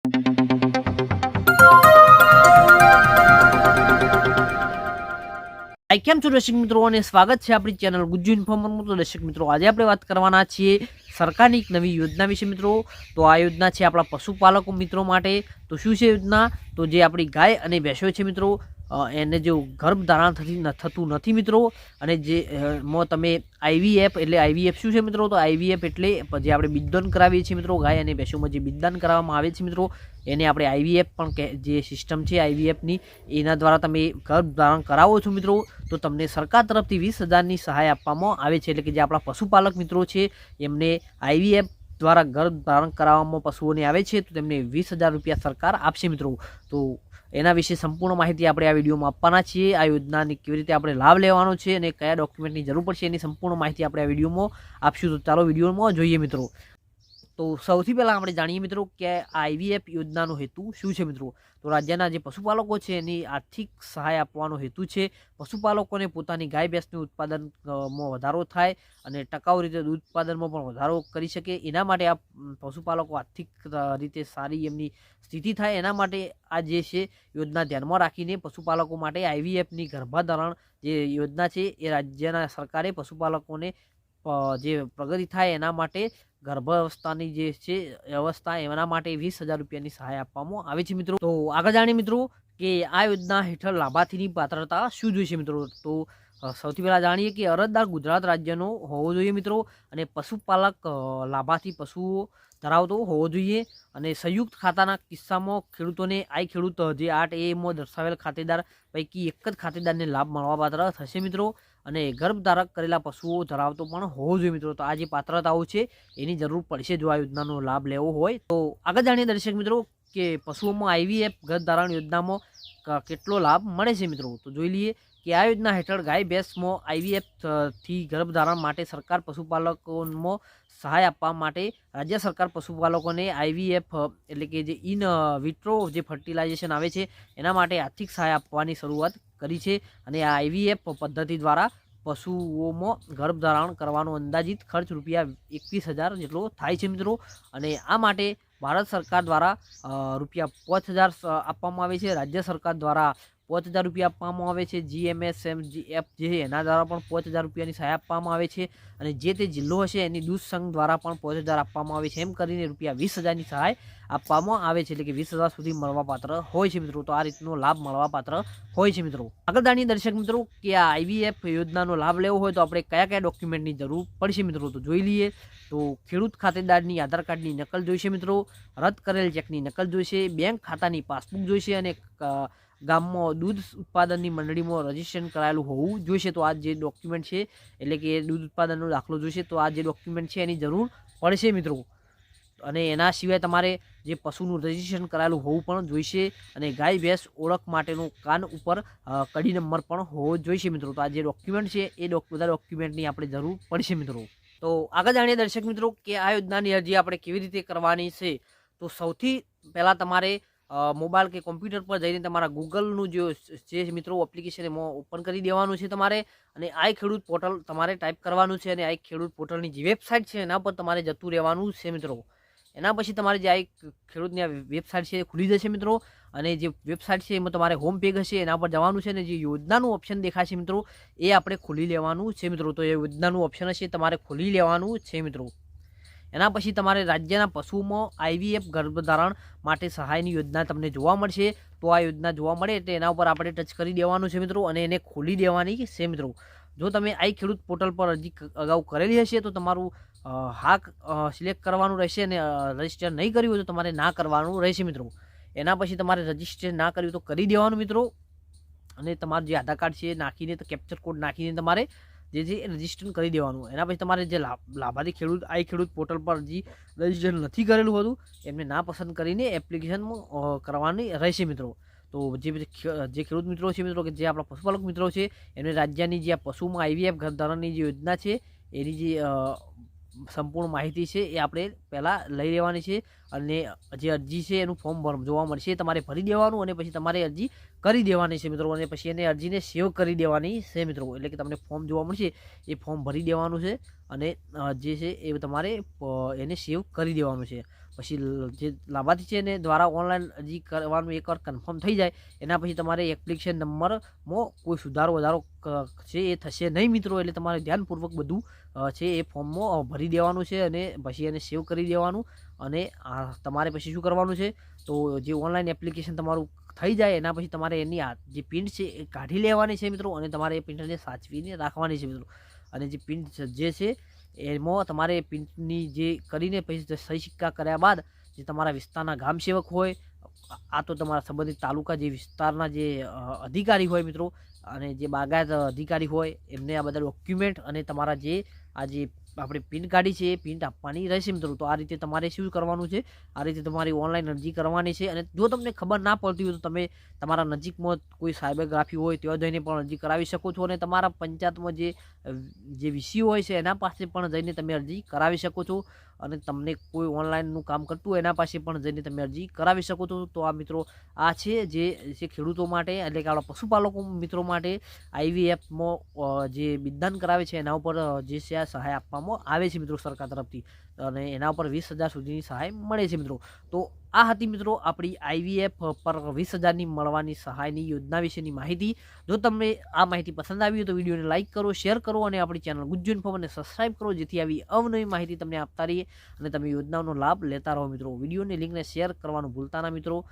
કેમ છો દર્શક મિત્રો અને સ્વાગત છે આપણી ચેનલ ગુજ્જુ ઇન્ફોર્મરમાં। તો દર્શક મિત્રો આજે આપણે વાત કરવાના છીએ સરકારની એક નવી યોજના વિશે મિત્રો। તો આ યોજના છે આપણા પશુપાલકો મિત્રો માટે। તો શું છે યોજના? તો જે આપણી ગાય અને ભેંસો છે મિત્રો એને જો ગર્ભધારણ થતું નથી મિત્રો, અને જે તમે આઈવીએફ એટલે આઈવીએફ શું છે મિત્રો? તો આઈવીએફ એટલે જે આપણે બીજદાન કરાવીએ છીએ મિત્રો, ગાય અને ભેંસોમાં જે બીજદાન કરાવવામાં આવે છે મિત્રો એને આપણે આઈવીએફ પણ જે સિસ્ટમ છે આઈવીએફની એના દ્વારા તમે ગર્ભધારણ કરાવો છો મિત્રો તો તમને સરકાર તરફથી 20,000ની સહાય આપવામાં આવે છે। એટલે કે જે આપણા પશુપાલક મિત્રો છે એમને આઈવીએફ દ્વારા ગર્ભધારણ કરાવવામાં પશુઓને આવે છે તો તેમને 20,000 રૂપિયા સરકાર આપશે મિત્રો। તો એના વિશે સંપૂર્ણ માહિતી આપણે આ વિડીયોમાં આપવાના છીએ। આ યોજનાની કેવી રીતે આપણે લાભ લેવાનો છે અને કયા ડોક્યુમેન્ટની જરૂર પડશે એની સંપૂર્ણ માહિતી આપણે આ વિડીયોમાં આપશું। તો ચાલો વિડીયોમાં જોઈએ મિત્રો। તો સૌથી પહેલાં આપણે જાણીએ મિત્રો કે આઈવીએફ યોજનાનો હેતુ શું છે મિત્રો। તો રાજ્યના જે પશુપાલકો છે એની આર્થિક સહાય આપવાનો હેતુ છે। પશુપાલકોને પોતાની ગાય ભેંસનું ઉત્પાદનમાં વધારો થાય અને ટકાઉ રીતે દૂધ ઉત્પાદનમાં પણ વધારો કરી શકે એના માટે આ પશુપાલકો આર્થિક રીતે સારી એમની સ્થિતિ થાય એના માટે આ જે છે યોજના ધ્યાનમાં રાખીને પશુપાલકો માટે આઈવીએફની ગર્ભધારણ જે યોજના છે એ રાજ્યના સરકારે પશુપાલકોને જે પ્રગતિ થાય એના માટે ગર્ભાવસ્થાની જે છે અવસ્થા એના માટે 20,000 રૂપિયાની સહાય આપવામાં આવે છે મિત્રો। તો આગળ જાણીએ મિત્રો કે આ યોજના હેઠળ લાભાર્થીની પાત્રતા શું જોઈશે મિત્રો। તો સૌથી પહેલાં જાણીએ કે અરજદાર ગુજરાત રાજ્યનો હોવો જોઈએ મિત્રો, અને પશુપાલક લાભાર્થી પશુઓ ધરાવતો હોવો જોઈએ, અને સંયુક્ત ખાતાના કિસ્સામાં ખેડૂતોને આઈ ખેડૂત જે 8A માં દર્શાવેલ ખાતેદાર પૈકી એક જ ખાતેદારને લાભ મળવાપાત્ર થશે મિત્રો, અને ગર્ભધારક કરેલા પશુઓ ધરાવતો પણ હોવો જોઈએ મિત્રો। તો આ જે પાત્રતાઓ છે એની જરૂર પડશે જો આ યોજનાનો લાભ લેવો હોય તો। આગળ જાણીએ દર્શક મિત્રો કે પશુઓમાં આઈવીએફ ગર્ભધારણ યોજનામાં કેટલો લાભ મળે છે મિત્રો। તો જોઈ લઈએ કે આ યોજના હેઠળ ગાય ભેંસમાં આઈવીએફ થી ગર્ભધારણ માટે સરકાર પશુપાલકોમાં સહાય આપવા માટે રાજ્ય સરકાર પશુપાલકોને આઈવીએફ એટલે કે જે ઇન વિટ્રો જે ફર્ટિલાઇઝેશન આવે છે એના માટે આર્થિક સહાય આપવાની શરૂઆત કરી છે, અને આ આઈવીએફ પદ્ધતિ દ્વારા પશુઓમાં ગર્ભધારણ કરવાનો અંદાજિત ખર્ચ ₹21,000 જેટલો થાય છે મિત્રો, અને આ માટે ભારત સરકાર દ્વારા ₹5,000 આપવામાં આવે છે, રાજ્ય સરકાર દ્વારા 5,000 રૂપિયા આપવામાં આવે છે, GMSMGF જે એના દ્વારા પણ 5,000 રૂપિયાની સહાય આપવામાં આવે છે, અને જે તે જિલ્લો હશે એની દૂધ સંઘ દ્વારા પણ 5,000 આપવામાં આવે છે, એમ કરીને ₹20,000ની સહાય આપવામાં આવે છે, એટલે કે 20,000 સુધી મળવાપાત્ર હોય છે મિત્રો। તો આ રીતનો લાભ મળવાપાત્ર હોય છે મિત્રો। આગળ જાણીએ દર્શક મિત્રો કે આ આઈવીએફ યોજનાનો લાભ લેવો હોય તો આપણે કયા કયા ડોક્યુમેન્ટની જરૂર પડશે મિત્રો। તો જોઈ લઈએ તો ખેડૂત ખાતેદારની આધાર કાર્ડની નકલ જોઈશે મિત્રો, રદ કરેલ ચેકની નકલ જોઈશે, બેંક ખાતાની પાસબુક જોઈશે, અને ગામમાં દૂધ ઉત્પાદનની મંડળીમાં રજીસ્ટ્રેશન કરાયેલું હોવું જોઈશે। તો આ જે ડોક્યુમેન્ટ છે એટલે કે દૂધ ઉત્પાદનનો દાખલો જોઈશે, તો આ જે ડોક્યુમેન્ટ છે એની જરૂર પડશે મિત્રો। અને એના સિવાય તમારે જે પશુનું રજીસ્ટ્રેશન કરાયેલું હોવું પણ જોઈશે, અને ગાય ભેંસ ઓળખ માટેનું કાન ઉપર કડી નંબર પણ હોવો જોઈશે મિત્રો। તો આ જે ડોક્યુમેન્ટ છે એ બધા ડોક્યુમેન્ટની આપણે જરૂર પડશે મિત્રો। તો આગળ જાણીએ દર્શક મિત્રો કે આ યોજનાની અરજી આપણે કેવી રીતે કરવાની છે। તો સૌથી પહેલાં તમારે મોબાઈલ કે કોમ્પ્યુટર પર જઈને તમારા ગૂગલનું જે મિત્રો એપ્લિકેશન એમાં ઓપન કરી દેવાનું છે તમારે, અને આઈ ખેડૂત પોર્ટલ તમારે ટાઈપ કરવાનું છે, અને આઈ ખેડૂત પોર્ટલની જે વેબસાઇટ છે એના પર તમારે જતું રહેવાનું છે મિત્રો। એના પછી તમારે જે આઈ ખેડૂતની વેબસાઇટ છે એ ખુલી જશે મિત્રો, અને જે વેબસાઇટ છે એમાં તમારે હોમ પેજ હશે એના પર જવાનું છે, અને જે યોજનાનું ઓપ્શન દેખાશે મિત્રો એ આપણે ખોલી લેવાનું છે મિત્રો। તો એ યોજનાનું ઓપ્શન હશે તમારે ખોલી લેવાનું છે મિત્રો। એના પછી તમારે રાજ્યના પશુઓમાં આઈવીએફ ગર્ભધારણ માટે સહાયની યોજના તમને જોવા મળશે। તો આ યોજના જોવા મળે એટલે એના ઉપર આપણે ટચ કરી દેવાનું છે મિત્રો, અને એને ખોલી દેવાની છે મિત્રો। જો તમે આઈ ખેડૂત પોર્ટલ પર અરજી અગાઉ કરેલી હશે તો તમારું હા સિલેક્ટ કરવાનું રહેશે, અને રજીસ્ટર નહીં કર્યું હોય તો તમારે ના કરવાનું રહેશે મિત્રો। એના પછી તમારે રજીસ્ટર ના કર્યું તો કરી દેવાનું મિત્રો, અને તમારું જે આધાર કાર્ડ છે નાખીને તો કેપ્ચર કોડ નાખીને તમારે જે રજીસ્ટર કરી દેવાનું। એના પછી તમારે જે લાભાર્થી ખેડૂત આઈ ખેડૂત પોર્ટલ પર હજી રજીસ્ટર નથી કરેલું હતું એમને ના પસંદ કરીને એપ્લિકેશનમાં કરવાની રહેશે મિત્રો। તો જે ખેડૂત મિત્રો છે મિત્રો કે જે આપણા પશુપાલક મિત્રો છે એમને રાજ્યની જે આ પશુમાં આઈવીએફ ગર્ભધારણની જે યોજના છે એની જે સંપૂર્ણ માહિતી છે એ આપણે પહેલાં લઈ લેવાની છે, અને જે અરજી છે એનું ફોર્મ જોવા મળશે તમારે ભરી દેવાનું, અને પછી તમારે અરજી કરી દેવાની છે મિત્રો, અને પછી એને અરજીને સેવ કરી દેવાની છે મિત્રો। એટલે કે તમને ફોર્મ જોવા મળશે એ ફોર્મ ભરી દેવાનું છે, અને જે છે એ તમારે એને સેવ કરી દેવાનું છે। પછી જે લાભાર્થી છે એને દ્વારા ઓનલાઈન અરજી કરવાનું એકવાર કન્ફર્મ થઈ જાય એના પછી તમારે એપ્લિકેશન નંબરમાં કોઈ સુધારો વધારો છે એ થશે નહીં મિત્રો. એટલે તમારે ધ્યાનપૂર્વક બધું છે એ ફોર્મમાં ભરી દેવાનું છે અને પછી એને સેવ કરી દેવાનું. અને તમારે પછી શું કરવાનું છે તો જે ઓનલાઈન એપ્લિકેશન તમારું થઈ જાય એના પછી તમારે એની જે પિન છે એ કાઢી લેવાની છે મિત્રો અને તમારે એ પિનને સાચવીને રાખવાની છે મિત્રો. અને જે પિન જે છે એમાં તમારે પિનની જે કરીને પછી સહી સિક્કા કર્યા બાદ જે તમારા વિસ્તારના ગામ સેવક હોય આ તો તમારા સંબંધિત તાલુકા જે વિસ્તારના જે અધિકારી હોય મિત્રો અને જે બાગાયત અધિકારી હોય એમને આ બધા ડોક્યુમેન્ટ અને તમારા જે આ જે આપણે પિન કાઢી છે એ પિન આપવાની રહેશે મિત્રો. તો આ રીતે તમારે શું કરવાનું છે, આ રીતે તમારી ઓનલાઈન અરજી કરવાની છે. અને જો તમને ખબર ના પડતી હોય તો તમે તમારા નજીકમાં કોઈ સાયબરગ્રાફી હોય ત્યાં જઈને પણ અરજી કરાવી શકો છો. અને તમારા પંચાયતમાં જે વીસીઓ હોય છે એના પાસે પણ જઈને તમે અરજી કરાવી શકો છો. અને તમને કોઈ ઓનલાઈનનું કામ કરતું હોય એના પાસે પણ જઈને તમે અરજી કરાવી શકો છો. તો આ મિત્રો આ છે જે ખેડૂતો માટે એટલે કે આપણા પશુપાલકો મિત્રો માટે IVFમાં જે બિદદાન કરાવે છે એના ઉપર જે છે આ સહાય આપવામાં આવે છે મિત્રો સરકાર તરફથી. અને એના ઉપર 20,000 સુધીની સહાય મળે છે મિત્રો. તો આ હતી મિત્રો આપણી IVF પર 20,000ની મળવાની સહાયની યોજના વિશેની માહિતી. જો તમને આ માહિતી પસંદ આવી હોય તો વિડીયોને લાઇક કરો, શેર કરો અને આપણી ચેનલ ગુજ્જુ ઇન્ફોર્મને સબસ્ક્રાઇબ કરો જેથી આવી અવનવી માહિતી તમને આપતા રહીએ અને તમે યોજનાઓનો લાભ લેતા રહો મિત્રો. વિડીયોની લિંકને શેર કરવાનું ભૂલતા ના મિત્રો.